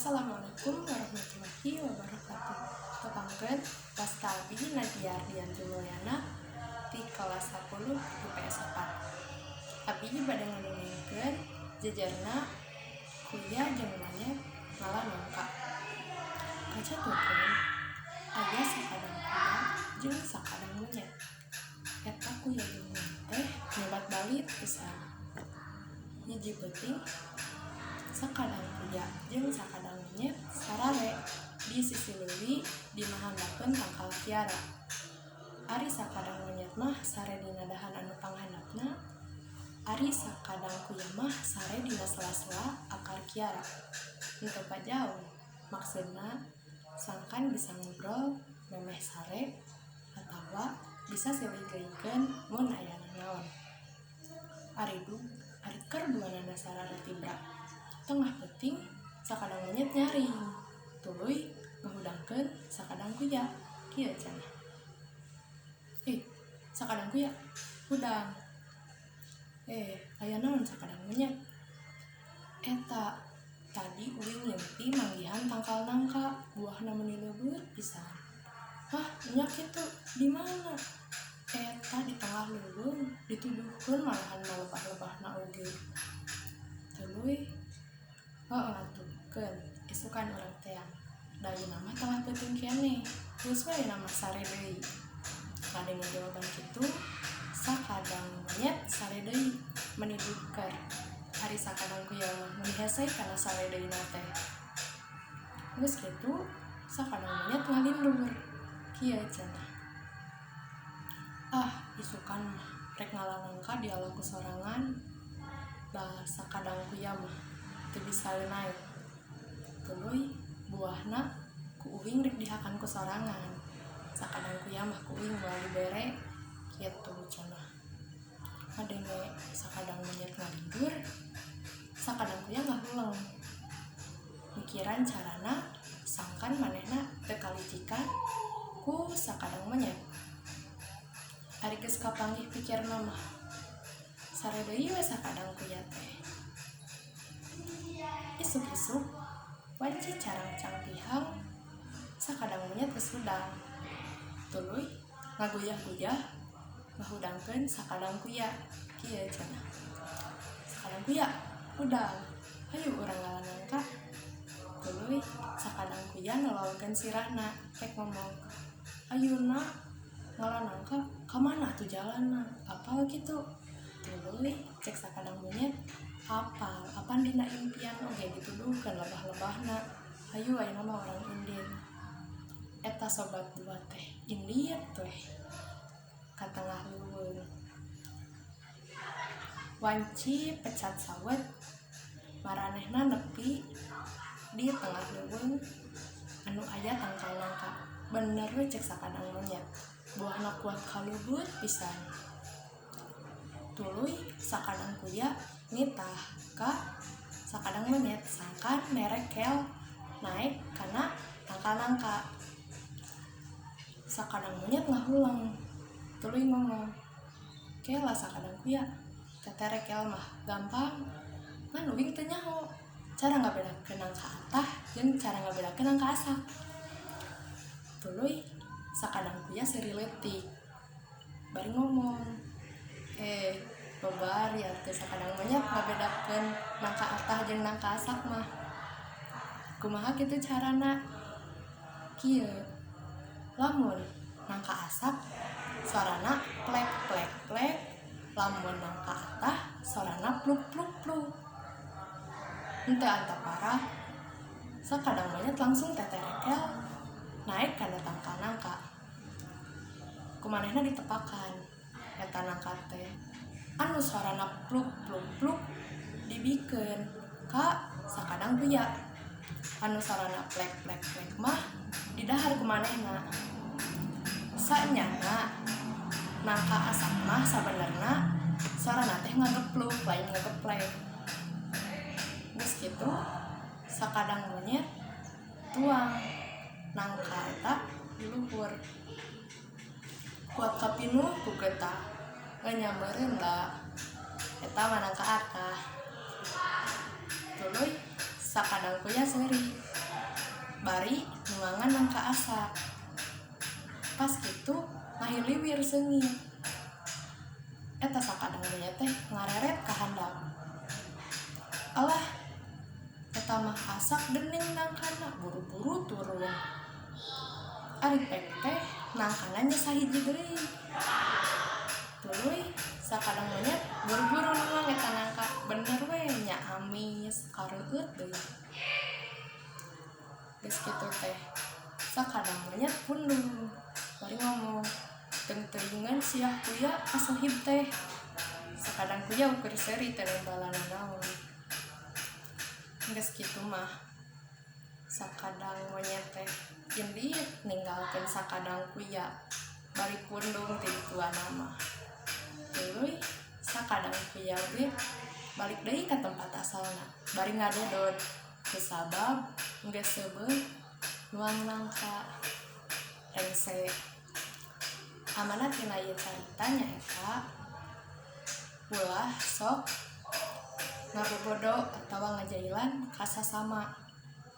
Assalamualaikum warahmatullahi wabarakatuh. Tepangkeun Pastalbi Nadia Ardianti Mulyana di kelas 10 IPS 4. Abdi bade ngadongengkeun jejerna kuliah jeung monyet ngalah nangka. Kacatukeun aya sakadang kuliah jeung sakadang monyet. Eta kuliah jeung monyet teh nyebat balit pisan. Hiji penting sakadang kuliah jeung sakadang monyet sarare di sisi leuwih di mahandapeun tangkal kiara. Ari sakadang monyet mah sare dina dahan anu panghandapna, ari sakadang kuliah mah sare dina sela-sela akar kiara. Henteu pajauh, maksudna sangkan bisa ngobrol memeh sare atawa bisa silih-gelingkeun mun aya nanaon. Ari keur duanana sarare tibra. Tengah penting sakadang monyet nyaring, tuluy ngahudangkeun sakadang kuya, kieu cenah. Sakadang kuya hudang. Aya naon sakadang monyet? Eta tadi uing ngimpi manggihan tangkal nangka, buahna meuni leubeut pisan. Nya kitu di mana? Eta di tengah leuweung dituduhkeun malahan malebah-lebahna oge. Tuluy atukeun isukan urang teang. Dayeuna mah tengah penting keneh. Geus wae nama sare deui. Kadengen jawaban kitu, sakadang monyet sare deui meuni duker. Ari sakadang kuya mah meuni hese kana sare deuna teh. Geus kitu, sakadang monyet ngalindur. Kieu cenah. Isukan mah rek ngalah nangka dialog sorangan. Da sakadang kuya mah teu bisa leunai. Tuluy buahna ku uing rek dihakan ku sorangan. Sakadang kuya mah ku uing moal dibere kitu cenah. Ngadenge sakadang monyet ngalindur, sakadang kuya ngahuleng. Mikiran carana sangkan manehna teu kalicikan ku sakadang monyet. Ari geus kapanggih pikirna mah sare deui we sakadang kuya teh. Isuk-isuk wanci carang cangpihang sakadang monyet geus hudang. Tuluy ngaguyah-guyah ngahudangkeun sakadang kuya, kieu cenah. Sakadang kuya hudang, hayu urang ngalah nangka. Tuluy sakadang kuya nolongkeun sirahna rek ngomong, "Ayeuna ngalah nangka ka mana atuh jalanna? Apal kitu?" Tuluy cek sakadang monyet, "Apal, apan dina impian oge dituduhkeun lebah-lebahna. Hayu ayeuna mah orang Indin." Eta sobat dua teh Indit teh ka tengah leuweung. Wanci pecat sawet maranehna nepi di tengah leuweung anu aya tangkal nangka. Bener we cek sakadang monyet, buahna kuat kaleubeut pisan. Tuluy sakadang kuya nitah ka sakadang monyet sangkan merekel naik kana tangkal nangka. Sakadang monyet ngahuleng, tuluy ngomong, "Kela sakadang kuya, teterekel mah gampang, ngan uing teu nyaho cara ngabedakeun nangka atah jeung cara ngabedakeun nangka asak." Tuluy sakadang kuya seri leutik bari ngomong, "Babar ya teu sakadang monyet ngabedakeun nangka atah jeung nangka asak mah. Kumaha kitu carana? Kieu, lamun nangka asak sorana plek plek plek, lamun nangka atah sorana pluk pluk pluk." Henteu anta parah, sakadang monyet langsung teterekel naik kana tangkal nangka. Kumanehna ditepakan eta nangka teh anu sorana pluk pluk pluk dibikeun ka sakadang kuya. Anu sorana plek plek plek mah didahar kumanehna. Sanyana nangka asak mah sabenerna sorana teh ngagepluk lain ngageplek. Geus kitu sakadang monyet tuang nangka eta di luhur. Kuat kapinuh ku getah, nyameureun da eta mah nangka atah. Tuluy sakadang kuya seuri bari nuangan nangka asa. Pas gitu ngahiliwir seungit. Eta sakadang monyet teh ngareret ka handap. Alah, eta mah asak dening nangkana, buru-buru turun. Ari pek teh nangkana nya sahiji deui. Tuluy sakadang monyet buru-buru nuang eta nangka, bener we nya amis kareueut deui. Geus kitu teh sakadang monyet pundung bari ngomong, "Teu teuingan siah kuya kasohib teh." Sakadang kuya ukur seuri teh balana naon. Geus kitu mah sakadang monyet teh indit ninggalkeun sakadang kuya bari pundung ti tuana mah. Tuluy sakadang kuya ge balik deui ka tempat asalna bari ngadodot kusabab geus seubeung nuang nangka rengse. Amanat tina ieu carita nyaeta ulah sok ngabobodo atawa ngajailan ka sasama,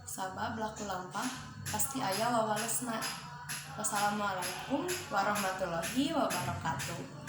sabab laku lampah pasti aya wawalesna. Wassalamualaikum warahmatullahi wabarakatuh.